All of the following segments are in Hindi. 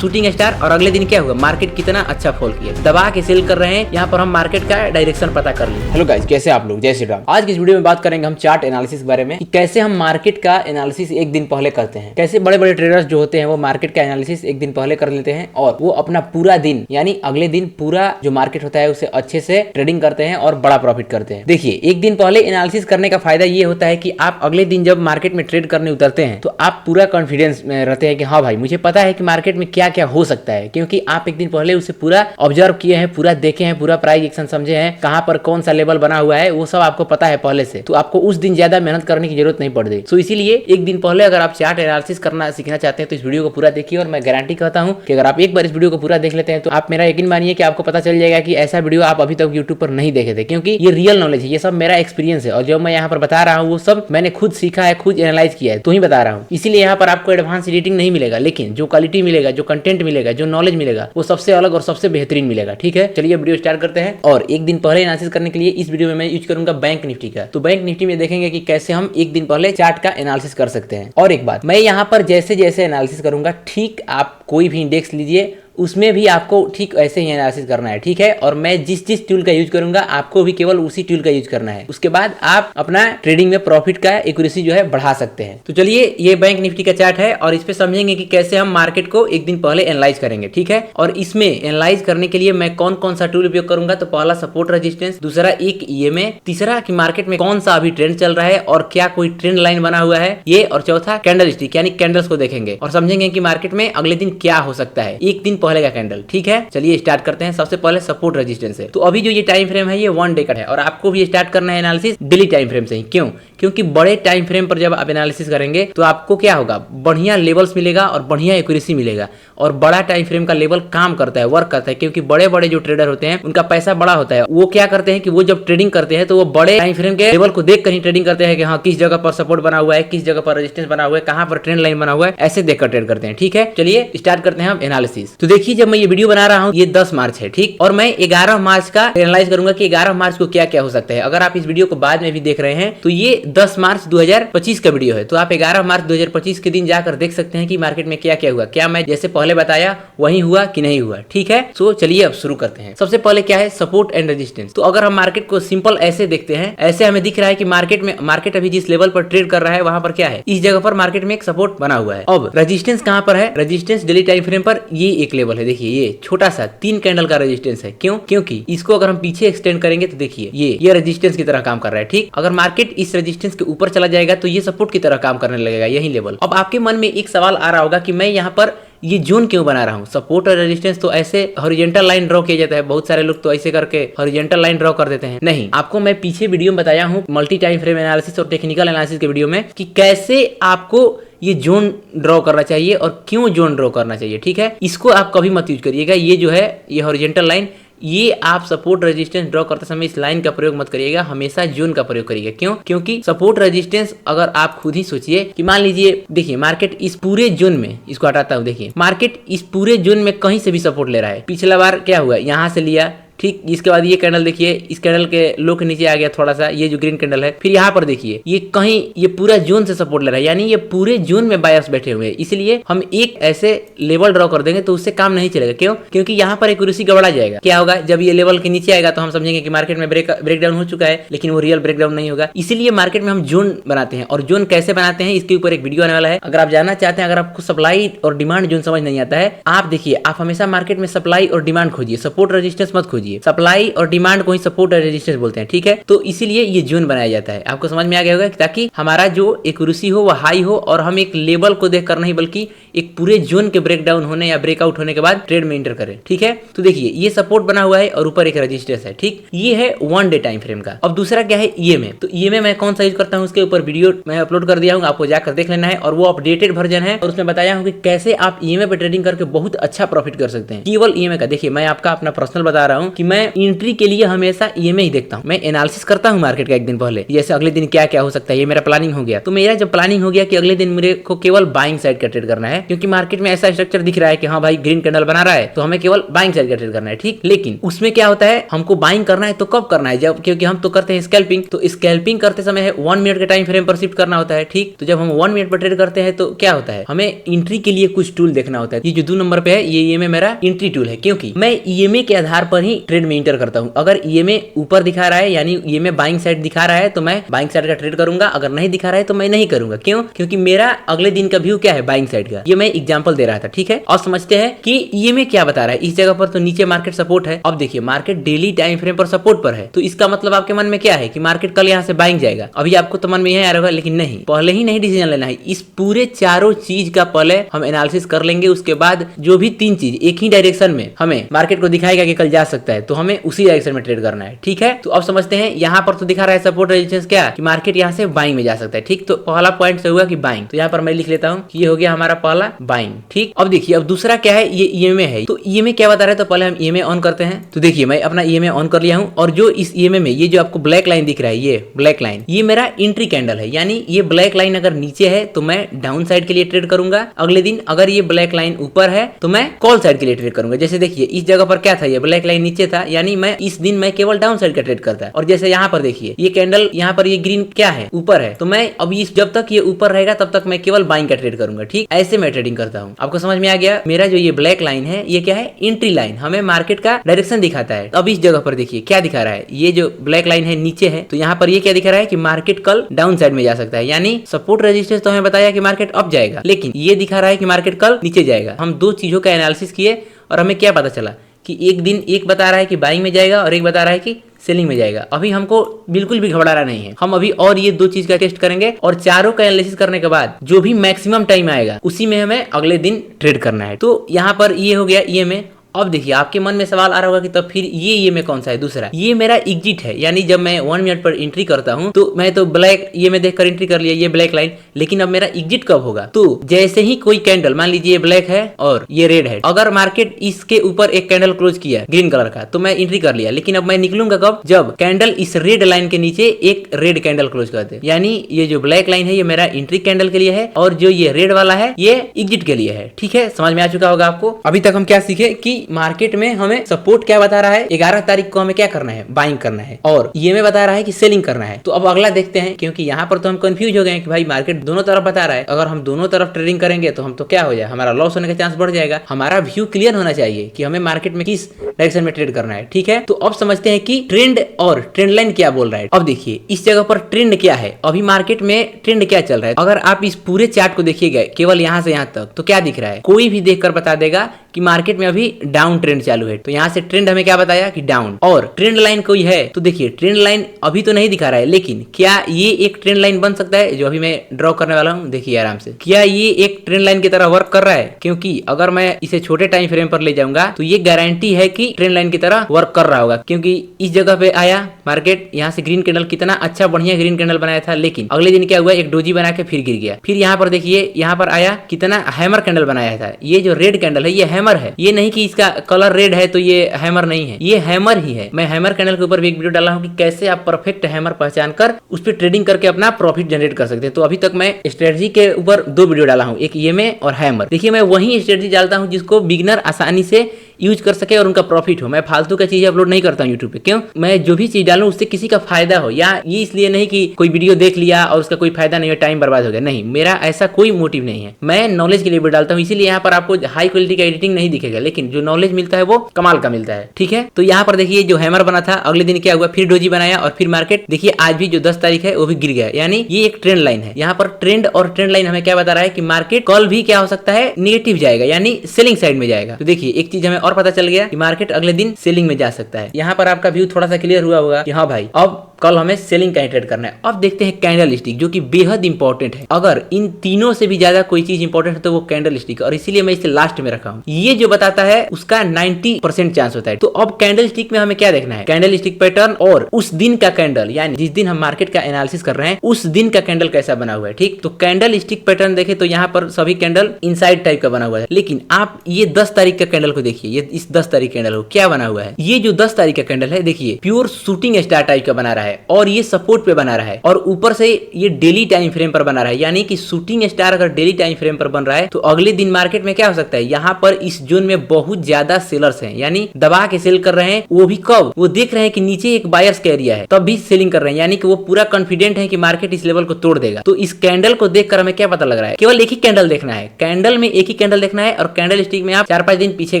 शूटिंग स्टार और अगले दिन क्या हुआ, मार्केट कितना अच्छा फॉल किया, दबा के सेल कर रहे हैं। यहाँ पर हम मार्केट का डायरेक्शन पता कर लिए। हेलो गाइस, कैसे आप लोग, जय श्री राम। आज की इस वीडियो में बात करेंगे हम चार्ट एनालिसिस के बारे में कि कैसे हम मार्केट का एनालिसिस एक दिन पहले करते हैं। कैसे बड़े बड़े ट्रेडर्स जो होते हैं वो मार्केट का एनालिसिस एक दिन पहले कर लेते हैं और वो अपना पूरा दिन यानी अगले दिन पूरा जो मार्केट होता है उसे अच्छे से ट्रेडिंग करते हैं और बड़ा प्रॉफिट करते हैं। देखिए, एक दिन पहले एनालिसिस करने का फायदा ये होता है कि आप अगले दिन जब मार्केट में ट्रेड करने उतरते हैं तो आप पूरा कॉन्फिडेंस में रहते हैं कि हाँ भाई, मुझे पता है कि मार्केट में क्या क्या हो सकता है, क्योंकि आप एक दिन पहले उसे पूरा ऑब्जर्व किए हैं, पूरा देखे हैं, पूरा प्राइस एक्शन समझे हैं, कहां पर कौन सा लेवल बना हुआ है वो सब आपको पता है पहले से। तो आपको उस दिन ज्यादा मेहनत करने की जरूरत नहीं पड़ती। तो इसीलिए एक दिन पहले अगर आप चार्ट एनालिसिस करना सीखना चाहते हैं तो इस वीडियो को पूरा देखिए और मैं गारंटी कहता हूं कि अगर आप एक बार इस वीडियो को पूरा देख लेते हैं तो आप मेरा यकीन मानिए कि आपको पता चल जाएगा कि ऐसा वीडियो आप अभी तक यूट्यूब पर नहीं देखे थे, क्योंकि ये रियल नॉलेज है, ये सब मेरा एक्सपीरियंस है और जो मैं यहाँ पर बता रहा हूँ वो सब मैंने खुद सीखा है, खुद एनालाइज किया है, तो ही बता रहा हूँ। इसीलिए यहाँ पर आपको एडवांस एडिटिंग नहीं मिलेगा, लेकिन जो क्वालिटी मिलेगा, जो कंटेंट मिलेगा, जो नॉलेज मिलेगा वो सबसे अलग और सबसे बेहतरीन मिलेगा। ठीक है, चलिए वीडियो स्टार्ट करते हैं। और एक दिन पहले एनालिसिस करने के लिए इस वीडियो में मैं यूज करूंगा बैंक निफ्टी का। तो बैंक निफ्टी में देखेंगे कि कैसे हम एक दिन पहले चार्ट का एनालिसिस कर सकते हैं। और एक बात, मैं यहाँ पर जैसे जैसे एनालिसिस करूंगा, ठीक आप कोई भी इंडेक्स लीजिए उसमें भी आपको ठीक ऐसे ही एनालिसिस करना है। ठीक है, और मैं जिस जिस टूल का यूज करूंगा आपको भी केवल उसी टूल का यूज करना है। उसके बाद आप अपना ट्रेडिंग में प्रॉफिट का एक्यूरेसी जो है बढ़ा सकते हैं। तो चलिए, ये बैंक निफ्टी का चार्ट है और इस पे समझेंगे कि कैसे हम मार्केट को एक दिन पहले एनालाइज करेंगे। ठीक है, और इसमें एनालाइज करने के लिए मैं कौन कौन सा टूल उपयोग करूंगा, तो पहला सपोर्ट रेजिस्टेंस, दूसरा एक ईएमए, तीसरा कि मार्केट में कौन सा अभी ट्रेंड चल रहा है और क्या कोई ट्रेंड लाइन बना हुआ है ये, और चौथा कैंडल स्टिक यानी कैंडल्स को देखेंगे और समझेंगे कि मार्केट में अगले दिन क्या हो सकता है एक दिन पहले का कैंडल। ठीक है, चलिए स्टार्ट करते हैं। सबसे पहले सपोर्ट रेजिस्टेंस है। तो अभी जो ये टाइम फ्रेम है ये 1 डे का है और आपको भी स्टार्ट करना है एनालिसिस डेली टाइम फ्रेम से ही। क्यों? क्योंकि बड़े टाइम फ्रेम पर जब आप एनालिसिस करेंगे तो आपको क्या होगा, बढ़िया लेवल्स मिलेगा और बढ़िया एक्यूरेसी मिलेगा। और बड़ा टाइम फ्रेम का लेवल काम करता है, वर्क करता है, क्योंकि बड़े बड़े जो ट्रेडर होते हैं उनका पैसा बड़ा होता है। वो क्या करते हैं कि वो जब ट्रेडिंग करते हैं तो वो बड़े टाइम फ्रेम के लेवल को देख कर ही ट्रेडिंग करते हैं कि हाँ, किस जगह पर सपोर्ट बना हुआ है, किस जगह पर रेजिस्टेंस बना हुआ है, कहां पर ट्रेंड लाइन बना हुआ है, ऐसे देखकर ट्रेड करते हैं। ठीक है, चलिए स्टार्ट करते हैं हम एनालिसिस। तो देखिए, जब मैं ये वीडियो बना रहा हूँ ये 10 मार्च है, ठीक, और मैं 11 मार्च का एनालाइज करूंगा कि 11 मार्च को क्या क्या हो सकता है। अगर आप इस वीडियो को बाद में भी देख रहे हैं तो ये 10 मार्च 2025 का वीडियो है, तो आप 11 मार्च 2025 के दिन जाकर देख सकते हैं कि मार्केट में क्या क्या हुआ, क्या मैं जैसे पहले बताया वही हुआ कि नहीं हुआ। ठीक है, तो चलिए अब शुरू करते हैं। सबसे पहले क्या है, सपोर्ट एंड रेजिस्टेंस। तो अगर हम मार्केट को सिंपल ऐसे देखते हैं, ऐसे हमें दिख रहा है कि मार्केट अभी जिस लेवल पर ट्रेड कर रहा है वहां पर क्या है, इस जगह पर मार्केट में एक सपोर्ट बना हुआ है। अब रेजिस्टेंस कहां पर है, रेजिस्टेंस डेली टाइम फ्रेम पर ये एक लेवल है। देखिए, ये छोटा सा 3 कैंडल का रेजिस्टेंस है। क्यों? क्योंकि इसको अगर हम पीछे एक्सटेंड करेंगे तो देखिए ये रेजिस्टेंस की तरह काम कर रहा है। ठीक, अगर मार्केट इस रेजिस्टेंस के ऊपर चला जाएगा तो ये सपोर्ट की तरह काम करने लगेगा, यही लेवल। अब आपके मन में एक सवाल आ रहा होगा कि मैं यहाँ पर ये जोन क्यों बना रहा हूँ, सपोर्ट और रेजिस्टेंस तो ऐसे हॉरिजॉन्टल लाइन ड्रॉ किया जाता है, बहुत सारे लोग तो ऐसे करके हॉरिजॉन्टल लाइन ड्रॉ कर देते हैं। नहीं, आपको मैं पीछे वीडियो में बताया हूँ मल्टी टाइम फ्रेम एनालिसिस और टेक्निकल एनालिसिस के वीडियो में कि कैसे आपको ये जोन ड्रॉ करना चाहिए और क्यों जोन ड्रॉ करना चाहिए। ठीक है, इसको आप कभी मत यूज करिएगा। ये जो है ये हॉरिजॉन्टल लाइन, ये आप सपोर्ट रेजिस्टेंस ड्रॉ करते समय इस लाइन का प्रयोग मत करिएगा, हमेशा जोन का प्रयोग करिएगा। क्यों? क्योंकि सपोर्ट रेजिस्टेंस अगर आप खुद ही सोचिए कि मान लीजिए, देखिए मार्केट इस पूरे जोन में, इसको हटाता हूं, देखिए मार्केट इस पूरे जोन में कहीं से भी सपोर्ट ले रहा है। पिछला बार क्या हुआ, यहां से लिया, ठीक, इसके बाद ये कैंडल देखिए, इस कैंडल के लो के नीचे आ गया थोड़ा सा, ये जो ग्रीन कैंडल है, फिर यहाँ पर देखिए ये कहीं ये पूरा जोन से सपोर्ट ले रहा है, यानी ये पूरे जोन में बायर्स बैठे हुए हैं। इसलिए हम एक ऐसे लेवल ड्रॉ कर देंगे तो उससे काम नहीं चलेगा। क्यों? क्योंकि यहाँ पर एक्यूरेसी गड़बड़ा जाएगा। क्या होगा, जब ये लेवल के नीचे आएगा तो हम समझेंगे कि मार्केट में ब्रेकडाउन हो चुका है, लेकिन वो रियल ब्रेकडाउन नहीं होगा। इसीलिए मार्केट में हम जोन बनाते हैं, और जोन कैसे बनाते हैं इसके ऊपर एक वीडियो आने वाला है। अगर आप जानना चाहते हैं, अगर आपको सप्लाई और डिमांड जोन समझ नहीं आता है, आप देखिए, आप हमेशा मार्केट में सप्लाई और डिमांड खोजिए, सपोर्ट रेजिस्टेंस मत खोजिए। सप्लाई और डिमांड को ही सपोर्ट और रेजिस्टेंस बोलते हैं। ठीक है, तो इसीलिए ये जोन बनाया जाता है। आपको समझ में आ गया होगा, ताकि हमारा जो एक्यूरेसी हो वो हाई हो और हम एक लेवल को देखकर नहीं बल्कि एक पूरे जोन के ब्रेकडाउन होने या ब्रेकआउट होने के बाद ट्रेड में एंटर करें। ठीक है, तो देखिए ये सपोर्ट बना हुआ है और ऊपर एक रेजिस्टेंस है। ठीक, ये है 1 डे टाइम फ्रेम का। अब दूसरा क्या है, ईएमए। तो ईएमए मैं कौन सा यूज करता हूँ उसके ऊपर वीडियो मैं अपलोड कर दिया हूँ, आपको जाकर देख लेना है, और वो अपडेटेड वर्जन है और उसमें बताया हूँ कि कैसे आप ईएमए पे ट्रेडिंग करके बहुत अच्छा प्रॉफिट कर सकते हैं केवल ईएमए का। देखिए, मैं आपका अपना पर्सनल बता रहा हूँ कि मैं एंट्री के लिए हमेशा ईएमए ही देखता हूँ। मैं एनालिसिस करता हूँ मार्केट का एक दिन पहले, जैसे अगले दिन क्या क्या हो सकता है, ये मेरा प्लानिंग हो गया। तो मेरा जब प्लानिंग हो गया कि अगले दिन मेरे को केवल बाइंग साइड का ट्रेड करना है, क्योंकि मार्केट में ऐसा स्ट्रक्चर दिख रहा है कि हाँ भाई ग्रीन कैंडल बना रहा है, तो हमें केवल बाइंग साइड का ट्रेड करना है, ठीक। लेकिन उसमें क्या होता है, हमको बाइंग करना है तो कब करना है, जब, क्योंकि हम तो करते हैं स्कैल्पिंग, तो स्कैल्पिंग करते समय 1 मिनट के टाइम फ्रेम पर शिफ्ट करना होता है, ठीक। तो जब हम 1 मिनट पर ट्रेड करते हैं तो क्या होता है, हमें एंट्री के लिए कुछ टूल देखना होता है। ये जो 2 नंबर पे है, ये ईएमए मेरा एंट्री टूल है, क्योंकि मैं ईएमए के आधार पर ही ट्रेड में इंटर करता हूं। अगर ईएमए ऊपर दिखा रहा है, यानी ईएमए बाइंग साइड दिखा रहा है, तो मैं बाइंग साइड का ट्रेड करूंगा। अगर नहीं दिखा रहा है तो मैं नहीं करूंगा। क्यों? क्योंकि मेरा अगले दिन का व्यू क्या है, बाइंग साइड का। ये मैं एग्जांपल दे रहा था, ठीक है। और समझते हैं कि ईएमए क्या बता रहा है। इस जगह पर तो नीचे मार्केट सपोर्ट है। अब देखिए मार्केट डेली टाइम फ्रेम पर सपोर्ट पर है, तो इसका मतलब आपके मन में क्या है कि मार्केट कल यहाँ से बाइंग जाएगा। अभी आपको तो मन में यही आ रहा होगा, लेकिन नहीं, पहले ही नहीं डिसीजन लेना है। इस पूरे चारों चीज का पहले हम एनालिसिस कर लेंगे। उसके बाद जो भी 3 चीज एक ही डायरेक्शन में हमें मार्केट को दिखाएगा कि कल जा सकता है, तो हमें उसी डायरेक्शन में ट्रेड करना है, ठीक है। तो अब समझते हैं, यहाँ पर तो दिखा रहा है सपोर्ट रेजिस्टेंस क्या, कि मार्केट यहाँ से बाइंग में जा सकता है, ठीक। तो पहला पॉइंट से हुआ कि बाइंग, तो यहाँ पर मैं लिख लेता हूँ कि ये हो गया हमारा पहला बाइंग, ठीक। अब देखिए, अब दूसरा क्या है, ये ईएमए है। तो ईएमए क्या बता रहा है, तो पहले हम ईएमए ऑन करते हैं। तो देखिए मैं अपना ईएमए ऑन कर लिया हूँ, और जो इस ईएमए में ये जो आपको ब्लैक लाइन दिख रहा है, ये ब्लैक लाइन, ये मेरा एंट्री कैंडल है। यानी ये ब्लैक लाइन अगर नीचे है तो मैं डाउन साइड के लिए ट्रेड करूंगा अगले दिन। अगर ये ब्लैक लाइन ऊपर है तो मैं कॉल साइड के लिए ट्रेड करूंगा। जैसे देखिए इस जगह पर क्या था, ये ब्लैक लाइन नीचे था, यानी मैं इस दिन मैं केवल डाउन साइड का ट्रेड करता है। और जैसे यहाँ पर देखिए ये कैंडल, यहाँ पर ये ग्रीन क्या है, ऊपर है, तो मैं अब इस जब तक ये ऊपर रहेगा तब तक मैं केवल बाइंग का ट्रेड करूंगा, ठीक। ऐसे मैं ट्रेडिंग करता हूँ। आपको समझ में आ गया। मेरा जो ये ब्लैक लाइन है, ये क्या है, एंट्री लाइन, हमें मार्केट का डायरेक्शन दिखाता है। अब इस जगह पर देखिए क्या दिखा रहा है, ये जो ब्लैक लाइन है नीचे है, तो यहाँ पर ये क्या दिखा रहा है कि मार्केट कल डाउन साइड में जा सकता है। यानी सपोर्ट रेजिस्टेंस तो हमें बताया कि मार्केट अप जाएगा, लेकिन ये दिखा रहा है कि मार्केट कल नीचे जाएगा। हम 2 चीजों का एनालिसिस किए और हमें क्या पता चला कि एक दिन एक बता रहा है कि बाइंग में जाएगा और एक बता रहा है कि सेलिंग में जाएगा। अभी हमको बिल्कुल भी घबराना नहीं है। हम अभी और ये 2 चीज का टेस्ट करेंगे, और चारों का एनालिसिस करने के बाद जो भी मैक्सिमम टाइम आएगा उसी में हमें अगले दिन ट्रेड करना है। तो यहाँ पर ये हो गया ईएमए। अब देखिए आपके मन में सवाल आ रहा होगा कि तब फिर ये ईएमए कौन सा है, दूसरा। ये मेरा एग्जिट है, यानी जब मैं 1 मिनट पर एंट्री करता हूं तो मैं तो ब्लैक ईएमए देखकर एंट्री कर लिया, ये ब्लैक लाइन। लेकिन अब मेरा एग्जिट कब होगा, तो जैसे ही कोई कैंडल, मान लीजिए ये ब्लैक है और ये रेड है, अगर मार्केट इसके ऊपर एक कैंडल क्लोज किया ग्रीन कलर का, तो मैं एंट्री कर लिया। लेकिन अब मैं निकलूंगा कब, जब कैंडल इस रेड लाइन के नीचे एक रेड कैंडल क्लोज कर दे। यानी ये जो ब्लैक लाइन है ये मेरा एंट्री कैंडल के लिए है, और जो ये रेड वाला है ये एग्जिट के लिए है, ठीक है। समझ में आ चुका होगा आपको। अभी तक हम क्या सीखे कि मार्केट में हमें सपोर्ट क्या बता रहा है, 11 तारीख को हमें क्या करना है, बाइंग करना है, और ईएमए बता रहा है कि सेलिंग करना है। तो अब अगला देखते हैं, क्योंकि यहाँ पर तो हम कंफ्यूज हो गए कि भाई मार्केट दोनों तरफ बता रहा है। अगर हम दोनों तरफ ट्रेडिंग करेंगे तो हम तो क्या हो जाए, हमारा लॉस होने का चांस बढ़ जाएगा। हमारा व्यू क्लियर होना चाहिए कि हमें मार्केट में किस डायरेक्शन में ट्रेड करना है, ठीक है। तो अब समझते हैं कि ट्रेंड और ट्रेंड लाइन क्या बोल रहा है। अब देखिए इस जगह पर ट्रेंड क्या है, अभी मार्केट में ट्रेंड क्या चल रहा है। अगर आप इस पूरे चार्ट को देखिएगा केवल यहाँ से यहाँ तक, तो क्या दिख रहा है, कोई भी देखकर बता देगा कि मार्केट में अभी डाउन ट्रेंड चालू है। तो यहाँ से ट्रेंड हमें क्या बताया कि डाउन, और ट्रेंड लाइन कोई है, तो देखिए ट्रेंड लाइन अभी तो नहीं दिखा रहा है, लेकिन क्या ये एक ट्रेंड लाइन बन सकता है, जो अभी मैं ड्रॉ करने वाला हूँ। देखिए आराम से, क्या ये एक ट्रेंड लाइन की तरह वर्क कर रहा है, क्योंकि अगर मैं इसे छोटे टाइम फ्रेम पर ले जाऊंगा तो ये गारंटी है कि ट्रेंड लाइन की तरह वर्क कर रहा होगा। क्योंकि इस जगह पे आया मार्केट, यहाँ से ग्रीन कैंडल, कितना अच्छा बढ़िया ग्रीन कैंडल बनाया था, लेकिन अगले दिन क्या हुआ, एक डोजी बना के फिर गिर गया। फिर यहाँ पर देखिए, यहाँ पर आया कितना हैमर कैंडल बनाया था। ये जो रेड कैंडल है ये हैमर है, ये नहीं कि इसका कलर रेड है तो ये हैमर नहीं है, ये हैमर ही है। मैं हैमर कैंडल के ऊपर भी एक वीडियो डाला हूँ कि कैसे आप परफेक्ट हैमर पहचान कर उस पर ट्रेडिंग करके अपना प्रॉफिट जनरेट कर सकते हैं। तो अभी तक मैं स्ट्रेटजी के ऊपर 2 वीडियो डाला हूँ, एक ईएमए और हैमर। देखिए मैं वही स्ट्रेटजी डालता हूँ जिसको बिगिनर आसानी से यूज कर सके और उनका प्रॉफिट हो। मैं फालतू का चीज अपलोड नहीं करता हूँ यूट्यूब पे। क्यों, मैं जो भी चीज डालूं उससे किसी का फायदा हो, या ये इसलिए नहीं कि कोई वीडियो देख लिया और उसका कोई फायदा नहीं हो, टाइम बर्बाद हो गया। नहीं, मेरा ऐसा कोई मोटिव नहीं है। मैं नॉलेज के लिए वीडियो डालता हूँ, इसीलिए यहाँ पर आपको हाई क्वालिटी का एडिटिंग नहीं दिखेगा, लेकिन जो नॉलेज मिलता है वो कमाल का मिलता है, ठीक है। तो यहाँ पर देखिए जो हैमर बना था, अगले दिन क्या हुआ, फिर डोजी बनाया, और फिर मार्केट देखिए आज भी जो 10 तारीख है वो भी गिर गया। यानी ये एक ट्रेंड लाइन है। यहाँ पर ट्रेंड और ट्रेंड लाइन हमें क्या बता रहा है कि मार्केट कल भी क्या हो सकता है, नेगेटिव जाएगा, यानी सेलिंग साइड में जाएगा। तो देखिए एक चीज हमें और पता चल गया कि मार्केट अगले दिन सेलिंग में जा सकता है। यहाँ पर आपका व्यू थोड़ा सा क्लियर हुआ होगा कि हाँ भाई अब कल हमें सेलिंग का ही ट्रेड करना है। अब देखते हैं कैंडल स्टिक, जो कि बेहद इंपॉर्टेंट है। अगर इन तीनों से भी ज्यादा कोई चीज इंपॉर्टेंट है तो वो कैंडल स्टिक, और इसीलिए मैं इसे लास्ट में रखा हूं। ये जो बताता है उसका 90% चांस होता है। तो अब कैंडल स्टिक में हमें क्या देखना है, कैंडल स्टिक पैटर्न और उस दिन का कैंडल, यानी जिस दिन हम मार्केट का एनालिसिस कर रहे हैं उस दिन का कैंडल कैसा बना हुआ है। ठीक, तो कैंडल स्टिक पैटर्न देखें तो यहाँ पर सभी कैंडल इनसाइड टाइप का बना हुआ है। लेकिन आप ये 10 तारीख का कैंडल को देखिए, ये इस 10 तारीख कैंडल को क्या बना हुआ है। ये जो 10 तारीख का कैंडल है देखिए प्योर शूटिंग स्टार टाइप का बना रहा है, और ये सपोर्ट पे बना रहा है, और ऊपर से ये डेली टाइम फ्रेम पर बना रहा है। यानी कि शूटिंग स्टार अगर डेली टाइम फ्रेम पर बन रहा है तो अगले दिन मार्केट में क्या हो सकता है, यहाँ पर इस जोन में बहुत ज्यादा सेलर्स हैं, यानी दबा के सेल कर रहे हैं। वो भी कब, वो देख रहे हैं कि नीचे एक बायर्स का एरिया है तब भी सेलिंग कर रहे हैं, यानी कि वो पूरा कॉन्फिडेंट है कि मार्केट इस लेवल को तोड़ देगा। तो इस कैंडल को देखकर हमें क्या पता लग रहा है, केवल एक ही कैंडल देखना है, कैंडल में एक ही कैंडल देखना है, और कैंडल स्टिक में आप 4-5 दिन पीछे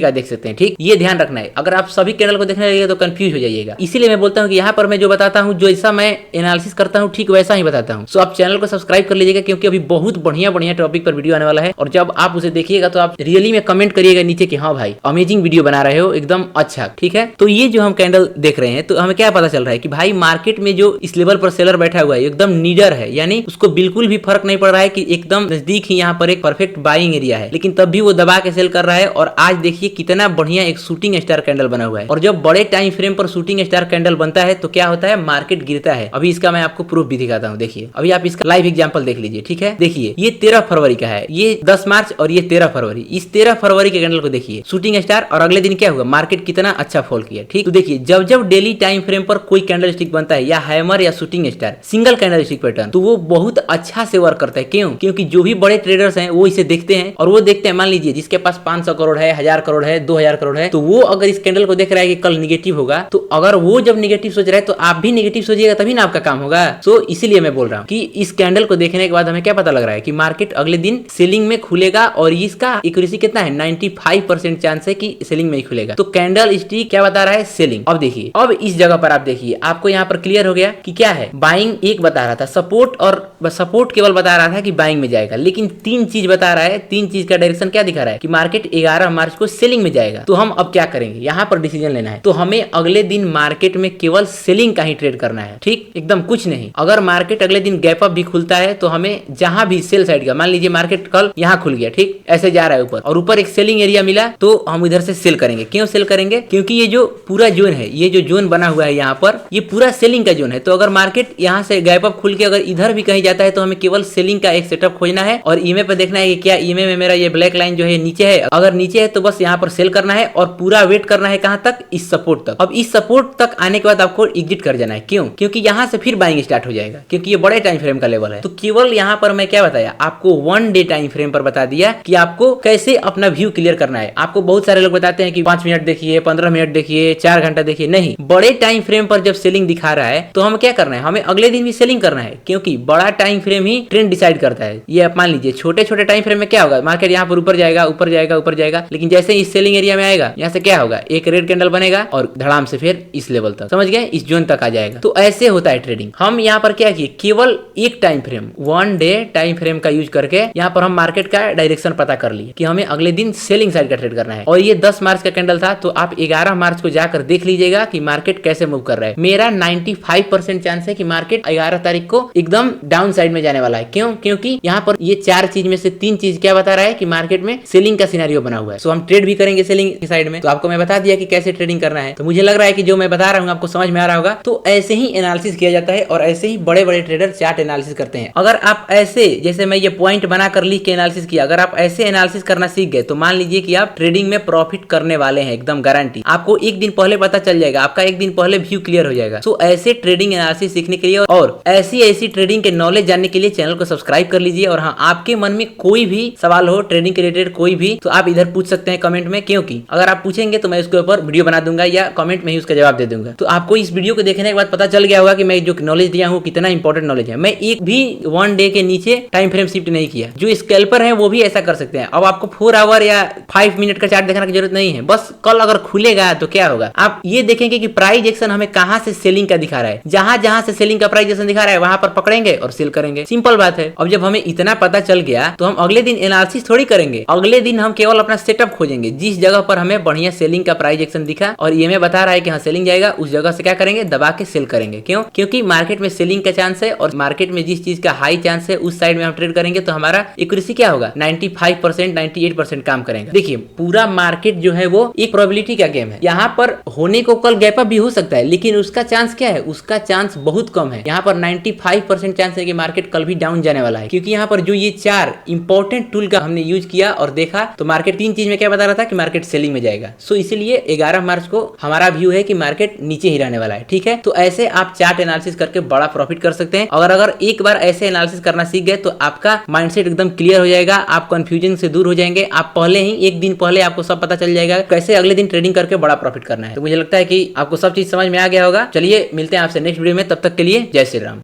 का देख सकते हैं। ठीक, ये ध्यान रखना है। अगर आप सभी कैंडल को देखने लगेंगे तो कंफ्यूज हो जाइएगा। इसीलिए मैं बोलता हूँ कि यहाँ पर मैं जो बताता हूँ, जो ऐसा मैं एनालिसिस करता हूँ ठीक वैसा ही बताता हूँ। सो आप चैनल को सब्सक्राइब कर लीजिएगा, क्योंकि अभी बहुत बढ़िया बढ़िया टॉपिक पर वीडियो आने वाला है, और जब आप उसे देखिएगा तो आप रियली में कमेंट करिएगा नीचे कि हाँ भाई अमेजिंग वीडियो बना रहे हो, एकदम अच्छा। ठीक है, तो ये जो हम कैंडल देख रहे हैं तो हमें क्या पता चल रहा है कि भाई मार्केट में जो इस लेवल पर सेलर बैठा हुआ है एकदम नीडर है, यानी उसको बिल्कुल भी फर्क नहीं पड़ रहा है कि एकदम नजदीक ही यहाँ पर एक परफेक्ट बाइंग एरिया है, लेकिन तब भी वो दबा के सेल कर रहा है। और आज देखिए कितना बढ़िया एक शूटिंग स्टार कैंडल बना हुआ है, और जब बड़े टाइम फ्रेम पर शूटिंग स्टार कैंडल बनता है तो क्या होता है, मार्केट गिरता है। अभी इसका मैं आपको प्रूफ भी दिखाता हूँ। देखिए अभी आप इसका लाइव एग्जांपल देख लीजिए। ठीक है, देखिए ये 13 फरवरी का है, ये 10 मार्च और ये 13 फरवरी। इस 13 फरवरी के कैंडल को देखिए, शूटिंग स्टार, और अगले दिन क्या हुआ, मार्केट कितना अच्छा फॉल किया। ठीक, तो देखिए जब जब डेली टाइम फ्रेम पर कोई कैंडल स्टिक बनता है, या हैमर या shooting star single candle stick pattern, तो वो बहुत अच्छा से वर्क करता है। क्यों, क्योंकि जो भी बड़े ट्रेडर्स हैं वो इसे देखते हैं, और वो देखते हैं, मान लीजिए जिसके पास 500 करोड़ है, 1000 करोड़ है, 2000 करोड़ है, तो वो अगर इस कैंडल को देख रहा है कि कल निगेटिव होगा, तो अगर वो जब निगेटिव सोच रहा है तो आप भी निगेटिव सोचिएगा, तभी ना आपका काम होगा। सो इसीलिए मैं बोल रहा हूँ कि इस कैंडल को देखने के बाद हमें क्या पता लग रहा है कि मार्केट अगले दिन सेलिंग में खुलेगा, और इसका एक्यूरेसी कितना है, 95% चांस है कि सेलिंग में ही खुलेगा। तो कैंडल स्टिक क्या बता रहा है, सेलिंग। अब देखिए, अब इस जगह पर आप देखिए, आपको यहाँ पर क्लियर हो गया कि क्या है, बाइंग एक बता रहा था, सपोर्ट, और सपोर्ट केवल बता रहा था कि बाइंग में जाएगा, लेकिन 3 चीज बता रहा है। 3 चीज का डायरेक्शन क्या दिखा रहा है कि मार्केट 11 मार्च को सेलिंग में जाएगा। तो हम अब क्या करेंगे, यहाँ पर डिसीजन लेना है। तो हमें अगले दिन मार्केट में केवल सेलिंग का ही ट्रेड करना है। ठीक, एकदम कुछ नहीं। अगर मार्केट अगले दिन गैप अप भी खुलता है तो हमें जहां भी सेल साइड का, मान लीजिए मार्केट कल यहाँ खुल गया, ठीक, ऐसे जा रहा है ऊपर, और ऊपर एक सेलिंग एरिया मिला, तो हम इधर से सेल करेंगे। क्यों सेल करेंगे, क्योंकि ये जो पूरा जोन है, ये जो जोन बना हुआ है यहाँ पर, ये पूरा सेलिंग का जोन है। तो अगर मार्केट यहाँ से गैप अप खुल के अगर इधर भी कहीं जाता है तो हमें केवल सेलिंग का एक सेटअप खोजना है, और ईमे पे देखना है कि क्या ईमे में मेरा ये ब्लैक लाइन जो है नीचे है। अगर नीचे है तो बस यहाँ पर सेल करना है, और पूरा वेट करना है कहां तक, इस सपोर्ट तक। अब इस सपोर्ट तक आने के बाद आपको एग्जिट कर जाना है। क्यों, क्योंकि यहाँ से फिर बाइंग स्टार्ट हो जाएगा, क्योंकि ये बड़े टाइम फ्रेम का लेवल है। तो केवल यहाँ पर मैं क्या बताया आपको, 1 डे टाइम फ्रेम पर बता दिया कि आपको कैसे अपना व्यू क्लियर करना है। आपको बहुत सारे लोग बताते हैं कि 5 मिनट देखिए, 15 मिनट देखिए, 4 घंटा देखिए। नहीं, बड़े टाइम फ्रेम पर जब सेलिंग दिखा रहा है तो हमें क्या करना है, हमें अगले दिन भी सेलिंग करना है, क्योंकि बड़ा टाइम फ्रेम ही ट्रेंड डिसाइड करता है। ये आप मान लीजिए छोटे छोटे टाइम फ्रेम में क्या होगा, मार्केट यहाँ पर ऊपर जाएगा, ऊपर जाएगा, ऊपर जाएगा, लेकिन जैसे इस सेलिंग एरिया में आएगा, यहाँ से क्या होगा, एक रेड कैंडल बनेगा और धड़ाम से फिर इस लेवल तक, समझ गए, इस जोन तक आ जाएगा। तो ऐसे होता है ट्रेडिंग। हम यहाँ पर क्या किए, केवल एक time frame, 1 day time frame का यूज करके यहाँ पर हम मार्केट का डायरेक्शन पता कर लिए कि हमें अगले दिन सेलिंग साइड का ट्रेड करना है। और ये 10 मार्च का कैंडल था, तो आप 11 मार्च को जाकर देख लीजिएगा कि मार्केट कैसे मूव कर रहा है। मेरा 95% चांस है कि मार्केट 11 तारीख को एकदम डाउन साइड में जाने वाला है। क्यों, क्योंकि यहाँ पर ये 4 चीज में से 3 चीज क्या बता रहा है कि मार्केट में सेलिंग का सिनेरियो बना हुआ है। सो हम ट्रेड भी करेंगे सेलिंग की साइड में। तो आपको मैं बता दिया कि कैसे ट्रेडिंग करना है। तो मुझे लग रहा है कि जो मैं बता रहा हूँ आपको समझ में आ रहा होगा। तो ऐसे ही एनालिसिस किया जाता है, और ऐसे ही बड़े बड़े ट्रेडर चार्ट एनालिसिस करते हैं। अगर आप ऐसे, जैसे मैं ये पॉइंट बनाकर लिख के एनालिसिस किया, अगर आप ऐसे एनालिसिस करना सीख गए तो मान लीजिए कि आप ट्रेडिंग में प्रॉफिट करने वाले हैं, एकदम गारंटी। आपको एक दिन पहले पता चल जाएगा, आपका एक दिन पहले व्यू क्लियर हो जाएगा। सो ऐसे ट्रेडिंग एनालिसिस सीखने के लिए और ऐसी ट्रेडिंग के नॉलेज जानने के लिए चैनल को सब्सक्राइब कर लीजिए। और हाँ, आपके मन में कोई भी सवाल हो ट्रेडिंग के रिलेटेड कोई भी, तो आप इधर पूछ सकते हैं कमेंट में, क्योंकि अगर आप पूछेंगे तो मैं उसके ऊपर वीडियो बना दूंगा या कमेंट में ही उसका जवाब दे दूंगा। तो आपको इस वीडियो को देखने के बाद पता चल गया होगा कि मैं जो नॉलेज दिया हूँ कितना इंपॉर्टेंट नॉलेज है। मैं एक भी 1 डे के नीचे टाइम फ्रेम शिफ्ट नहीं किया। जो स्कैल्पर है वो भी ऐसा कर सकते हैं। अब आपको 4 आवर या 5 मिनट का चार्ट देखने की जरूरत नहीं है। बस कल अगर खुलेगा तो क्या होगा, आप ये देखेंगे कि प्राइस एक्शन हमें कहां से सेलिंग का दिखा रहा है। जहां से सेलिंग का प्राइस एक्शन दिखा रहा है वहां पर पकड़ेंगे और सेल करेंगे। सिंपल बात है। अब जब हमें इतना पता चल गया तो हम अगले दिन एनालिसिस थोड़ी करेंगे। अगले दिन हम केवल अपना सेटअप खोजेंगे। जिस जगह पर हमें बढ़िया सेलिंग का प्राइस एक्शन दिखा और ये मैं बता रहा है कि हाँ सेलिंग जाएगा, उस जगह से क्या करेंगे, दबा के सेल करेंगे। क्यों? क्योंकि मार्केट में सेलिंग का चांस है और मार्केट में जिस चीज का हाई चांस है उस साइड में हम ट्रेड करेंगे तो हमारा एक्यूरेसी क्या होगा, 95% 98% काम करेगा। देखिए पूरा मार्केट जो है वो एक प्रोबेबिलिटी का गेम है। यहाँ पर होने को कल गैप अप भी हो सकता है, लेकिन उसका चांस क्या है, उसका चांस बहुत कम है। यहाँ पर 95% चांस है कि मार्केट कल भी डाउन जाने वाला है, क्योंकि यहाँ पर जो ये 4 इंपॉर्टेंट टूल का हमने यूज किया और देखा तो मार्केट 3 चीज में क्या बता रहा था कि मार्केट सेलिंग में जाएगा। सो इसलिए 11 मार्च को हमारा व्यू है कि मार्केट नीचे ही रहने वाला है। ठीक है, तो ऐसे आप चार्ट एनालिसिस करके बड़ा प्रॉफिट कर सकते हैं। अगर एक बार ऐसे एनालिसिस करना सीख गए तो आपका माइंडसेट एकदम क्लियर हो जाएगा, आप कंफ्यूजन से दूर हो जाएंगे। आप पहले ही एक दिन पहले आपको सब पता चल जाएगा कैसे अगले दिन ट्रेडिंग करके बड़ा प्रॉफिट करना है। तो मुझे लगता है कि आपको सब चीज समझ में आ गया होगा। चलिए मिलते हैं आपसे नेक्स्ट वीडियो में, तब तक के लिए जय श्री राम।